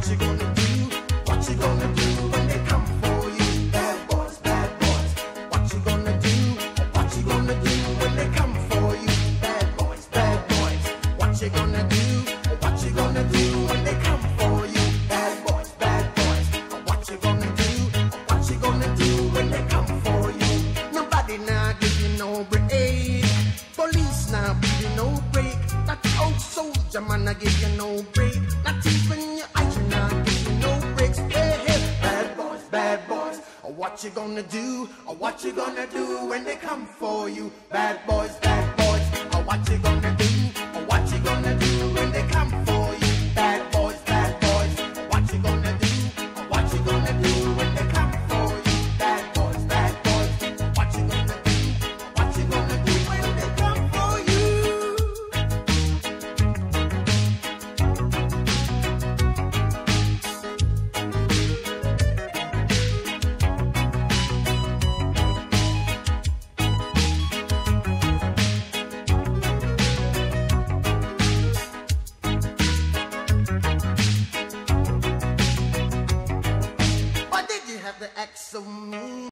What you gonna do? What you gonna do when they come for you? Bad boys, bad boys. What you gonna do? What you gonna do when they come for you? Bad boys, bad boys. What you gonna do? What you gonna do when they come for you? Bad boys, bad boys. What you gonna do? What you gonna do when they come for you? Nobody now give you no break. Police now give you no break. That old soldier man I give you no break. Not even your eyes now give you no breaks. Hey, hey, bad boys, bad boys. What you gonna do? What you gonna do when they come for you? Bad boys, bad boys. What you gonna do? What you gonna do when they come for you? Bad boys, bad boys. What you gonna do? What you gonna do when they come for you? Bad boys, bad boys. What you gonna do? What you gonna do when they come for you? Why did you have to act so mean?